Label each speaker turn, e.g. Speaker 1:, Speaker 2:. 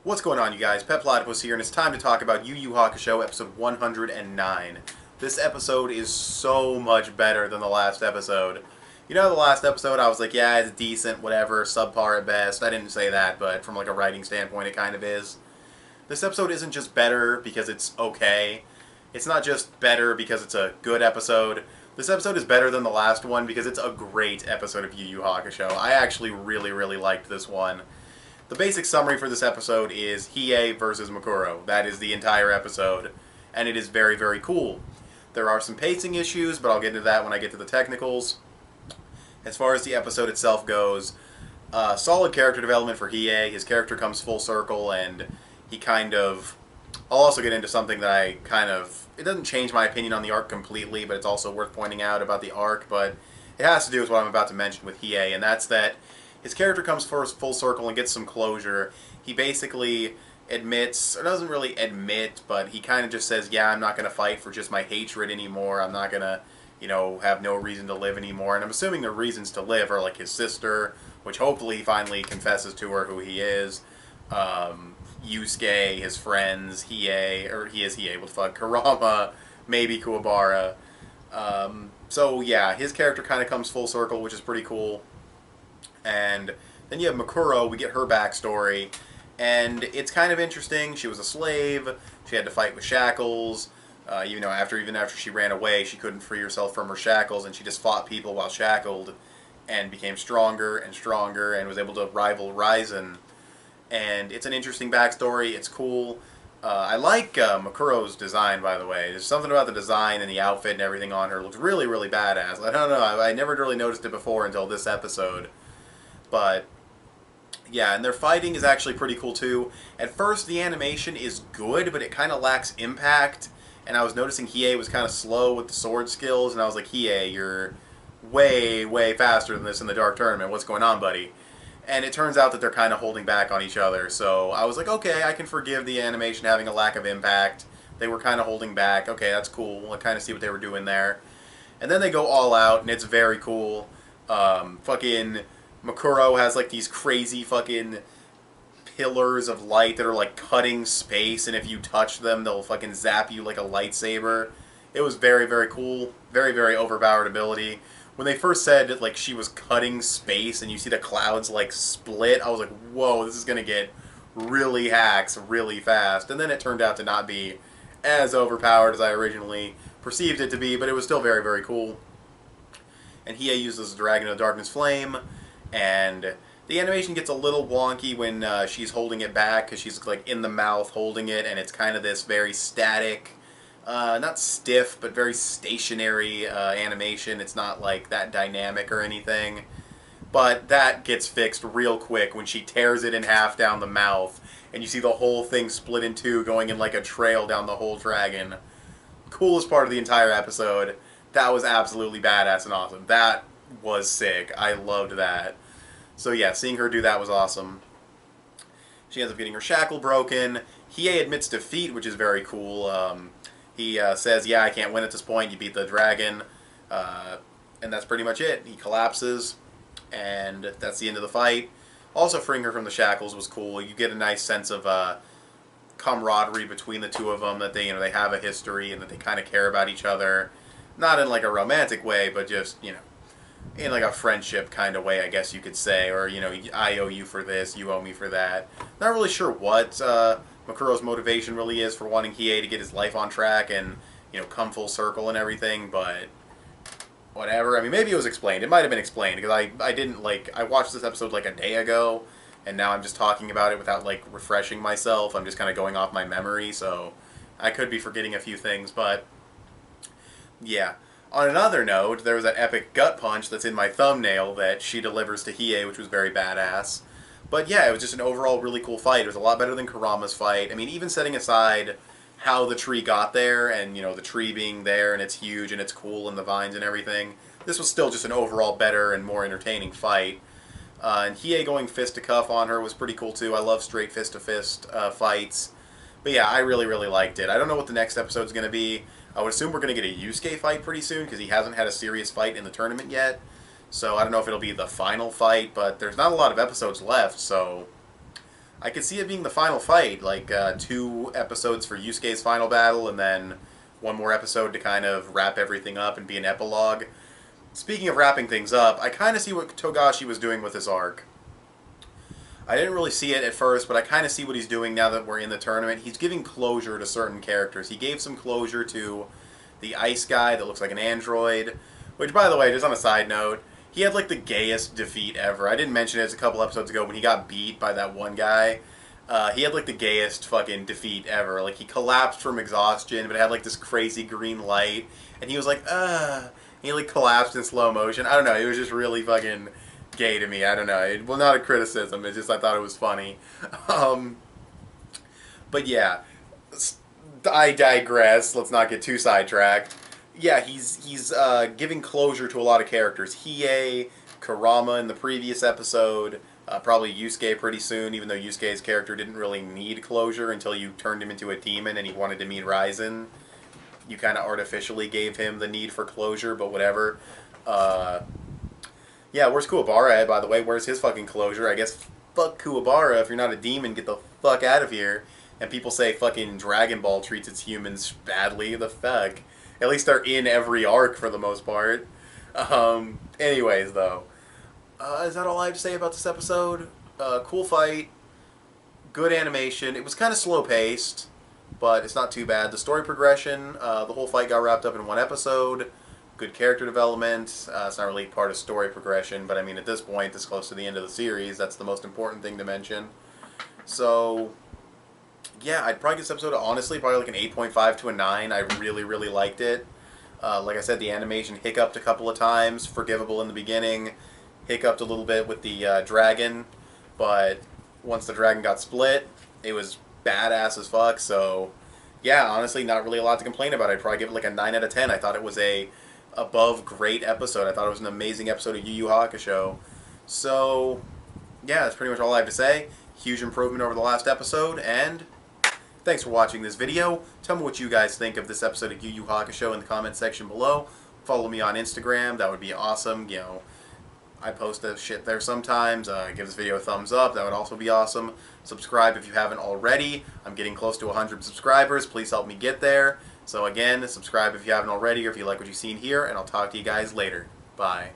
Speaker 1: What's going on, you guys? Petplatypus here, and it's time to talk about Yu Yu Hakusho episode 109. This episode is so much better than the last episode. You know, the last episode I was like, yeah, it's decent, whatever, subpar at best. I didn't say that, but from like a writing standpoint, it kind of is. This episode isn't just better because it's okay. It's not just better because it's a good episode. This episode is better than the last one because it's a great episode of Yu Yu Hakusho. I actually really liked this one. The basic summary for this episode is Hiei versus Makuro. That is the entire episode, and it is very cool. There are some pacing issues, but I'll get into that when I get to the technicals. As far as the episode itself goes, solid character development for Hiei. His character comes full circle, and he kind of... I'll also get into something that it doesn't change my opinion on the arc completely, but it's also worth pointing out about the arc, but it has to do with what I'm about to mention with Hiei, and that's that his character comes first full circle and gets some closure. He basically admits, or doesn't really admit, but he kind of just says, yeah, I'm not going to fight for just my hatred anymore. I'm not going to, have no reason to live anymore. And I'm assuming the reasons to live are like his sister, which hopefully he finally confesses to her who he is. Yusuke, his friends, Hiei, what the fuck, Kurama, maybe Kuwabara. So yeah, his character kind of comes full circle, which is pretty cool. And then you have Makuro, we get her backstory, and it's kind of interesting. She was a slave, she had to fight with shackles, even after she ran away, she couldn't free herself from her shackles, and she just fought people while shackled, and became stronger and stronger, and was able to rival Ryzen. And it's an interesting backstory, it's cool. I like Makuro's design, by the way. There's something about the design and the outfit and everything on her. It looks really badass. I don't know, I never really noticed it before until this episode. But, yeah, and their fighting is actually pretty cool too. At first, the animation is good, but it kind of lacks impact. And I was noticing Hiei was kind of slow with the sword skills, and I was like, Hiei, you're way faster than this in the Dark Tournament. What's going on, buddy? And it turns out that they're kind of holding back on each other. So I was like, okay, I can forgive the animation having a lack of impact. They were kind of holding back. Okay, that's cool. I kind of see what they were doing there. And then they go all out, and it's very cool. Fucking Makuro has like these crazy fucking pillars of light that are like cutting space, and if you touch them, they'll fucking zap you like a lightsaber. It was very cool. Very overpowered ability. When they first said like she was cutting space and you see the clouds like split, I was like, whoa, this is gonna get really hacks really fast. And then it turned out to not be as overpowered as I originally perceived it to be, but it was still very cool. And Hiei uses the Dragon of Darkness Flame, and the animation gets a little wonky when she's holding it back, because she's like in the mouth holding it, and it's kind of this very static, not stiff, but very stationary animation. It's not like that dynamic or anything. But that gets fixed real quick when she tears it in half down the mouth, and you see the whole thing split in two, going in like a trail down the whole dragon. Coolest part of the entire episode. That was absolutely badass and awesome. That was sick. I loved that. So yeah, seeing her do that was awesome. She ends up getting her shackle broken. Hiei admits defeat, which is very cool. He says, yeah, I can't win at this point. You beat the dragon. And that's pretty much it. He collapses, and that's the end of the fight. Also, freeing her from the shackles was cool. You get a nice sense of camaraderie between the two of them, that they have a history and that they kind of care about each other. Not in like a romantic way, but just, in like a friendship kind of way, I guess you could say. Or, I owe you for this, you owe me for that. Not really sure what Makuro's motivation really is for wanting Hiei to get his life on track and, come full circle and everything, but whatever. I mean, maybe it was explained. It might have been explained, because I watched this episode like a day ago, and now I'm just talking about it without like refreshing myself. I'm just kind of going off my memory, so I could be forgetting a few things, but yeah. On another note, there was that epic gut punch that's in my thumbnail that she delivers to Hiei, which was very badass. But yeah, it was just an overall really cool fight. It was a lot better than Kurama's fight. I mean, even setting aside how the tree got there, and, the tree being there, and it's huge, and it's cool, and the vines and everything, this was still just an overall better and more entertaining fight. And Hiei going fist to cuff on her was pretty cool too. I love straight fist to fist fights. But yeah, I really liked it. I don't know what the next episode's going to be. I would assume we're going to get a Yusuke fight pretty soon, because he hasn't had a serious fight in the tournament yet. So I don't know if it'll be the final fight, but there's not a lot of episodes left, so I could see it being the final fight, like 2 episodes for Yusuke's final battle, and then one more episode to kind of wrap everything up and be an epilogue. Speaking of wrapping things up, I kind of see what Togashi was doing with this arc. I didn't really see it at first, but I kind of see what he's doing now that we're in the tournament. He's giving closure to certain characters. He gave some closure to the ice guy that looks like an android, which, by the way, just on a side note, he had like the gayest defeat ever. I didn't mention it a couple episodes ago when he got beat by that one guy. He had like the gayest fucking defeat ever. Like he collapsed from exhaustion, but it had like this crazy green light, and he was like, he like collapsed in slow motion. I don't know. It was just really fucking gay to me. I don't know. Well, not a criticism. It's just I thought it was funny. But yeah, I digress. Let's not get too sidetracked. Yeah, he's giving closure to a lot of characters. Hiei, Kurama in the previous episode, probably Yusuke pretty soon, even though Yusuke's character didn't really need closure until you turned him into a demon and he wanted to meet Ryzen. You kind of artificially gave him the need for closure, but whatever. Yeah, where's Kuwabara, by the way? Where's his fucking closure? I guess fuck Kuwabara. If you're not a demon, get the fuck out of here. And people say fucking Dragon Ball treats its humans badly. The fuck? At least they're in every arc for the most part. Anyways, though. Is that all I have to say about this episode? Cool fight. Good animation. It was kind of slow-paced, but it's not too bad. The story progression, the whole fight got wrapped up in one episode. Good character development. It's not really part of story progression, but I mean, at this point, this close to the end of the series, that's the most important thing to mention. So, yeah, I'd probably give this episode, honestly, probably like an 8.5 to a 9. I really, really liked it. Like I said, the animation hiccuped a couple of times, forgivable in the beginning, hiccuped a little bit with the dragon, but once the dragon got split, it was badass as fuck, so yeah, honestly, not really a lot to complain about. I'd probably give it like a 9 out of 10. I thought it was a above great episode. I thought it was an amazing episode of Yu Yu Hakusho. So, yeah, that's pretty much all I have to say. Huge improvement over the last episode, and thanks for watching this video. Tell me what you guys think of this episode of Yu Yu Hakusho in the comment section below. Follow me on Instagram. That would be awesome. You know, I post that shit there sometimes. Give this video a thumbs up. That would also be awesome. Subscribe if you haven't already. I'm getting close to 100 subscribers. Please help me get there. So again, subscribe if you haven't already or if you like what you've seen here, and I'll talk to you guys later. Bye.